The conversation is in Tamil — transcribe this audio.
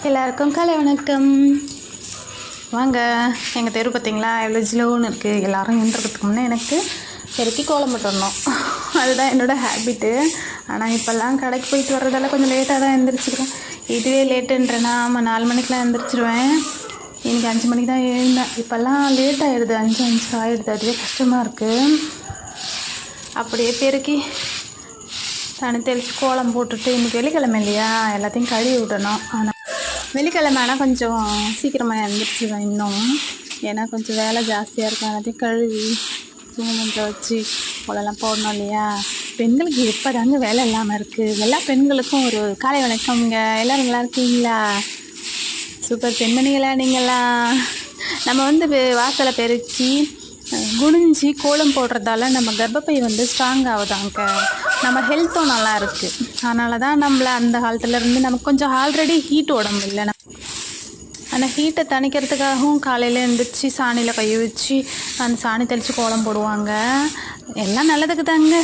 எல்லாருக்கும் காலை வணக்கம். வாங்க, எங்கள் தெரு பார்த்திங்களா எவ்வளோ ஜிலோன்னு இருக்குது. எல்லோரும் எழுந்திருக்கிறதுக்கு முன்னே எனக்கு பெருக்கி கோலம் போட்டுடணும். அதுதான் என்னோடய ஹேபிட்டு. ஆனால் இப்போல்லாம் கடைக்கு போயிட்டு வர்றதால கொஞ்சம் லேட்டாக தான் எழுந்திரிச்சிக்கிறேன். இதுவே லேட்டுன்றேன்னா 4 மணிக்கெலாம் எழுந்திரிச்சிருவேன். இன்றைக்கி 5 மணிக்கு தான் எழுந்தேன். இப்போல்லாம் லேட் ஆகிடுது, 5 ஆகிடுது. அதுவே கஷ்டமாக இருக்குது. அப்படியே பெருக்கி தனி தெளித்து கோலம் போட்டுட்டு, இன்றைக்கி வெள்ளிக்கிழமை இல்லையா, எல்லாத்தையும் கழுவி விடணும். ஆனால் வெள்ளிக்கிழமை ஆனால் கொஞ்சம் சீக்கிரமாக எழுந்திரிச்சிடுவேன் இன்னும். ஏன்னா கொஞ்சம் வேலை ஜாஸ்தியாக இருக்கும். எல்லாத்தையும் கழுவி தூங்கத்தை வச்சு கோலம்லாம் போடணும் இல்லையா. பெண்களுக்கு எப்போ தாங்க வேலை இல்லாமல் இருக்குது. எல்லா பெண்களுக்கும் ஒரு காலை வணக்கம்ங்க. எல்லோரும் நல்லா இருக்கீங்களா? சூப்பர் பெண்மணிகளா நீங்களாம். நம்ம வாசலை பெருக்கி குனிஞ்சி கோலம் போடுறதால நம்ம கர்ப்பப்பை ஸ்ட்ராங் ஆகுதாங்க. நம்ம ஹெல்த்தும் நல்லா இருக்குது. அதனால தான் நம்மளை அந்த காலத்துலேருந்து நமக்கு கொஞ்சம் ஆல்ரெடி ஹீட் உடம்பு இல்லை. அந்த ஹீட்டை தணிக்கிறதுக்காகவும் காலையில் எழுந்திரிச்சு சாணியில் கை வச்சு அந்த சாணி தெளித்து கோலம் போடுவாங்க. எல்லாம் நல்லதுக்கு தாங்க.